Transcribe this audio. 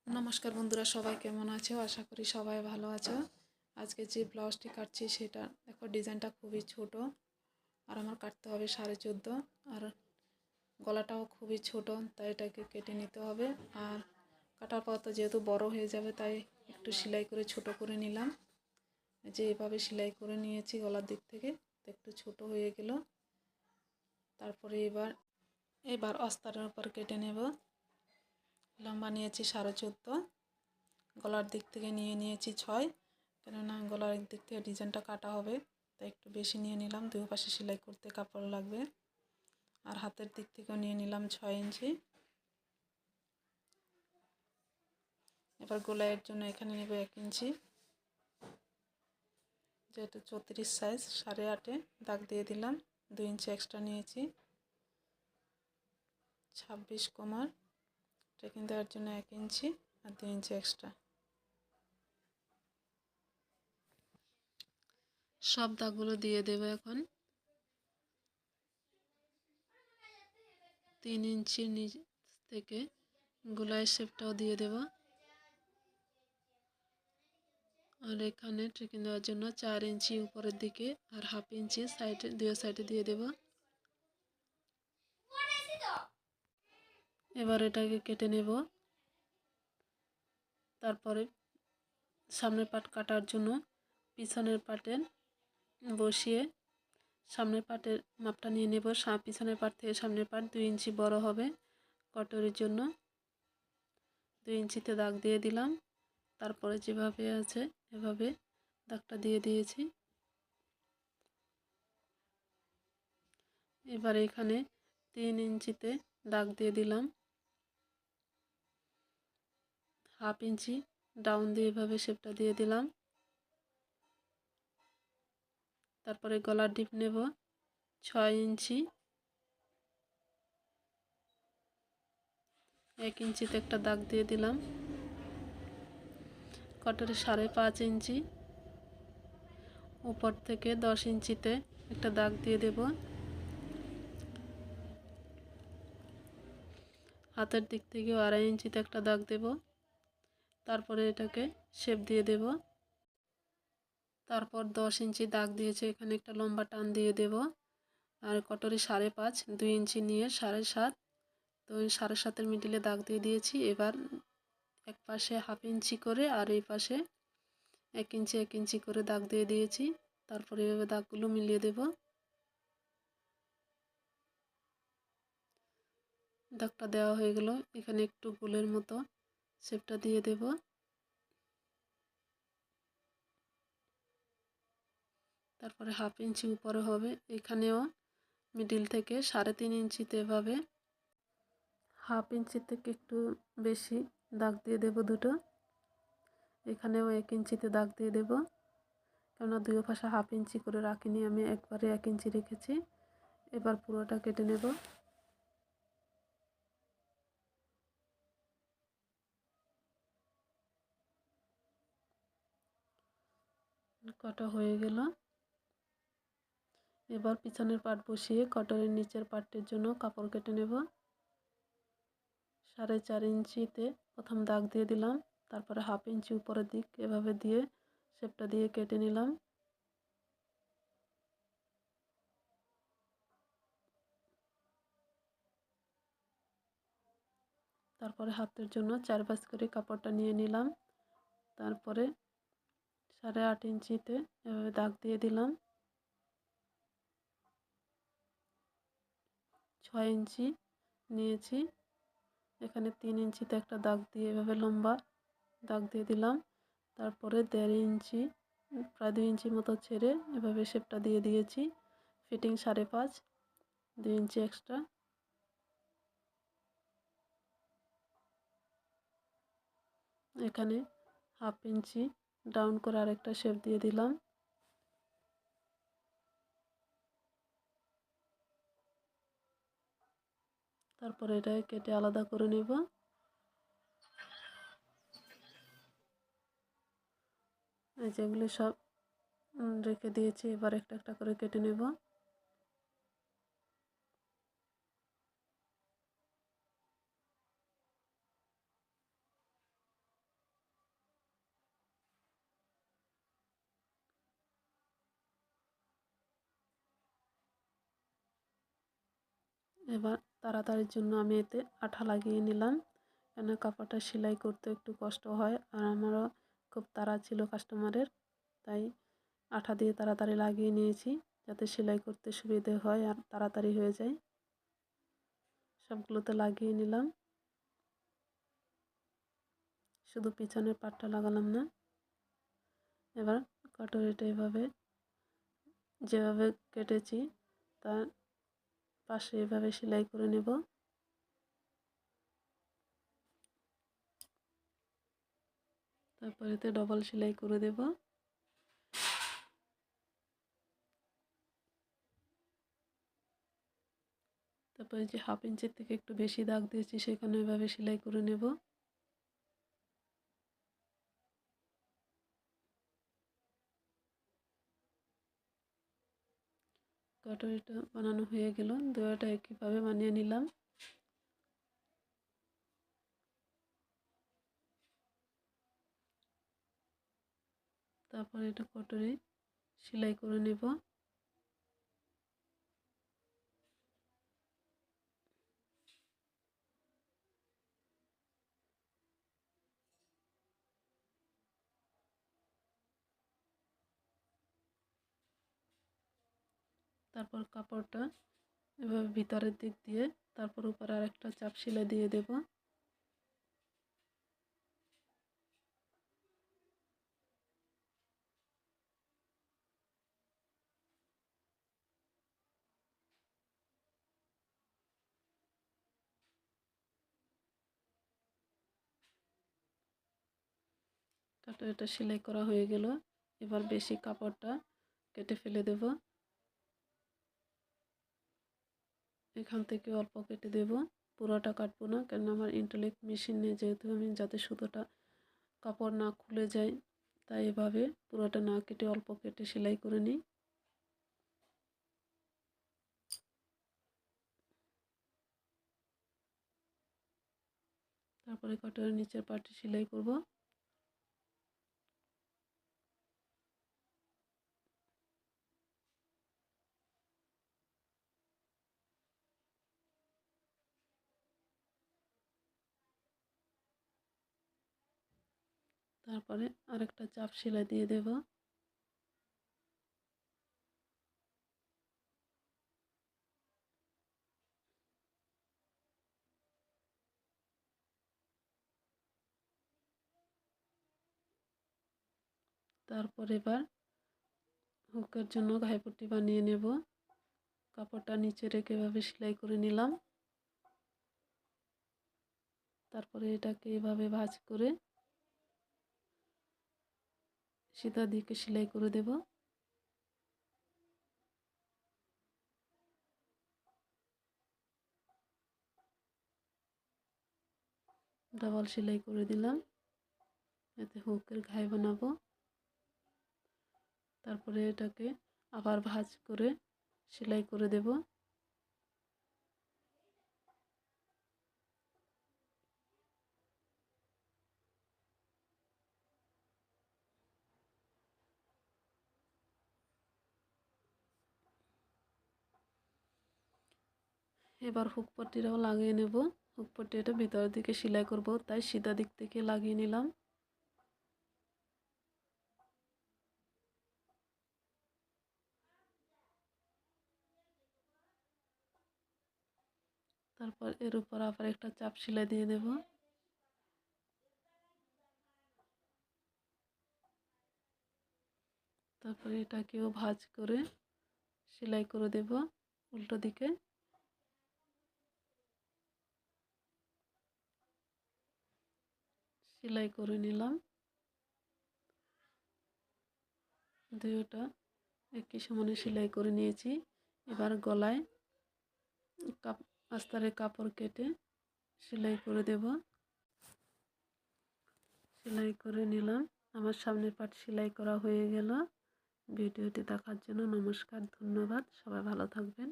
নমস্কার বন্ধুরা, সবাই কেমন আছো? আশা করি সবাই ভালো আছো। আজকে যে ব্লাউজটি কাটছি সেটা দেখো, ডিজাইনটা খুবই ছোট আর আমার কাটতে হবে 14.5, আর গলাটাও খুবই ছোট, তাই এটাকে কেটে নিতে হবে। আর কাটার পর তো যেহেতু বড় হয়ে যাবে, তাই একটু সেলাই করে ছোট করে নিলাম। যে এভাবে সেলাই করে নিয়েছি গলার দিক থেকে, তো একটু ছোট হয়ে গেল। তারপরে এবার অস্তারের উপর কেটে নেব। লম্বা নিয়েছি 14.5, গলার দিক থেকে নিয়েছি 6, কেননা গলার দিক থেকে ডিজাইনটা কাটা হবে, তাই একটু বেশি নিয়ে নিলাম। দুই পাশে সেলাই করতে কাপড় লাগবে। আর হাতের দিক থেকেও নিয়ে নিলাম 6 ইঞ্চি। এবার গলার জন্য এখানে নেব 1 ইঞ্চি, যেহেতু 34 সাইজ, 8.5 দাগ দিয়ে দিলাম। 2 ইঞ্চি এক্সট্রা নিয়েছি। 26 কোমর ট্রেকিং দেওয়ার জন্য 1 ইঞ্চি আর 2 ইঞ্চি এক্সট্রা। সব দাগগুলো দিয়ে দেব। এখন 3 ইঞ্চির নিচ থেকে গলার শেপটাও দিয়ে দেব। আর এখানে ট্রেকিং দেওয়ার জন্য 4 ইঞ্চি উপরের দিকে আর 1/2 ইঞ্চি সাইডে, দুই সাইডে দিয়ে দেব। এবার এটাকে কেটে নেব। তারপরে সামনের পাট কাটার জন্য পিছনের পাটে বসিয়ে সামনের পাটের মাপটা নিয়ে নেব। পিছনের পাট থেকে সামনের পাট 2 ইঞ্চি বড় হবে কটরের জন্য। 2 ইঞ্চিতে দাগ দিয়ে দিলাম। তারপরে যেভাবে আছে এভাবে দাগটা দিয়ে দিয়েছি। এবার এখানে 3 ইঞ্চিতে দাগ দিয়ে দিলাম। 1/2 ইঞ্চি ডাউন দিয়ে এভাবে শেপটা দিয়ে দিলাম। তারপরে গলার ডিপ নেব 6 ইঞ্চি। 1 ইঞ্চিতে একটা দাগ দিয়ে দিলাম। কটরে 5.5 ইঞ্চি উপর থেকে 10 ইঞ্চিতে একটা দাগ দিয়ে দেব। হাতের দিক থেকে 2.5 ইঞ্চিতে একটা দাগ দেব। তারপরে এটাকে শেপ দিয়ে দেব। তারপর 10 ইঞ্চি দাগ দিয়েছে, এখানে একটা লম্বা টান দিয়ে দেব। আর কটরে 5.5, 2 ইঞ্চি নিয়ে 7.5, তো 7.5-এর মিডিলে দাগ দিয়ে দিয়েছি। এবার এক পাশে 1/2 ইঞ্চি করে আর এই পাশে 1 ইঞ্চি 1 ইঞ্চি করে দাগ দিয়ে দিয়েছি। তারপরে এভাবে দাগগুলো মিলিয়ে দেব। দাগটা দেওয়া হয়ে গেল। এখানে একটু গোলের মতো শেপটা দিয়ে দেব। তারপরে 1/2 ইঞ্চি উপরে হবে, এখানেও মিডিল থেকে 3.5 ইঞ্চিতে এভাবে 1/2 ইঞ্চি থেকে একটু বেশি দাগ দিয়ে দেব দুটো। এখানেও 1 ইঞ্চিতে দাগ দিয়ে দেব, কেননা দুই পাশে 1/2 ইঞ্চি করে রাখিনি, আমি একবারে 1 ইঞ্চি রেখেছি। এবার পুরোটা কেটে নেব। কাটা হয়ে গেল। এবার পিছনের পাট বসিয়ে কটরের নিচের পাটটির জন্য কাপড় কেটে নেব। 4.5 ইঞ্চিতে প্রথম দাগ দিয়ে দিলাম। তারপরে 1/2 ইঞ্চি উপরের দিক এভাবে দিয়ে শেপটা দিয়ে কেটে নিলাম। তারপরে হাতের জন্য 4 ভাঁজ করে কাপড়টা নিয়ে নিলাম। তারপরে 8.5 ইঞ্চিতে এভাবে দাগ দিয়ে দিলাম। 6 ইঞ্চি নিয়েছি, এখানে 3 ইঞ্চিতে একটা দাগ দিয়ে এভাবে লম্বা দাগ দিয়ে দিলাম। তারপরে 1.5 ইঞ্চি, প্রায় 2 ইঞ্চি মতো ছেড়ে এভাবে শেপটা দিয়ে দিয়েছি। ফিটিং 5.5, 2 ইঞ্চি এক্সট্রা। এখানে 1/2 ইঞ্চি ডাউন করে আরেকটা শেপ দিয়ে দিলাম। তারপরে এটাকে কেটে আলাদা করে নেব। এই যেগুলি সব রেখে দিয়েছি, এবার একটা একটা করে কেটে নেব। এবার তাড়াতাড়ির জন্য আমি এতে আঠা লাগিয়ে নিলাম, কেন কাপড়টা সেলাই করতে একটু কষ্ট হয়, আর আমারও খুব তাড়া ছিল কাস্টমারের, তাই আঠা দিয়ে তাড়াতাড়ি লাগিয়ে নিয়েছি যাতে সেলাই করতে সুবিধে হয় আর তাড়াতাড়ি হয়ে যায়। সবগুলোতে লাগিয়ে নিলাম, শুধু পিছনের পাটটা লাগালাম না। এবার কাটরিটা এভাবে যেভাবে কেটেছি তার পাশে এভাবে সেলাই করে নেব। তারপর এতে ডবল সেলাই করে দেব। তারপরে যে 1/2 ইঞ্চির থেকে একটু বেশি দাগ দিয়েছি সেখানে এভাবে সেলাই করে নেব। কাটরিটা বানানো হয়ে গেল, দুয়োটা একইভাবে বানিয়ে নিলাম। তারপর এটা কটরি সেলাই করে নেব। তারপর কাপড়টা এভাবে ভিতরের দিক দিয়ে তারপর উপরে আরেকটা চাপ সেলাই দিয়ে দেব। কাটরিটা সেলাই করা হয়ে গেল, এবার বেশি কাপড়টা কেটে ফেলে দেব। এখান থেকে অল্প কেটে দেব, পুরোটা কাটবো না, কেন আমার ইন্টারলক মেশিন নেই, যেহেতু আমি যাতে সুতোটা কাপড় না খুলে যায়, তাই এভাবে পুরোটা না কেটে অল্প কেটে সেলাই করে নিই। তারপরে কাটরের নিচের পার্টটি সেলাই করব। তারপরে আরেকটা চাপ সেলাই দিয়ে দেব। তারপর এবার হুকের জন্য ঘাইপট্টি বানিয়ে নেব। কাপড়টা নিচে রেখে এভাবে সেলাই করে নিলাম। তারপরে এটাকে এভাবে ভাঁজ করে সিধা দিকে সেলাই করে দেব। ডাবল সেলাই করে দিলাম, এতে হুকের ঘাই বানাবো। তারপরে এটাকে আবার ভাঁজ করে সেলাই করে দেব। এবার হুক পট্টিটাও লাগিয়ে নেব। হুক পট্টিটা ভিতরের দিকে সেলাই করব, তাই সিধা দিক থেকে লাগিয়ে নিলাম। তারপর এর উপর আবার একটা চাপ সেলাই দিয়ে দেব। তারপরে এটাকেও ভাঁজ করে সেলাই করে দেব উল্টো দিকে। সেলাই করে নিলাম, দুটোটা একই সমানে সেলাই করে নিয়েছি। এবার গলায় আস্তরের কাপড় কেটে সেলাই করে দেব। সেলাই করে নিলাম, আমার সামনের পাট সেলাই করা হয়ে গেল। ভিডিওটি দেখার জন্য নমস্কার, ধন্যবাদ, সবাই ভালো থাকবেন।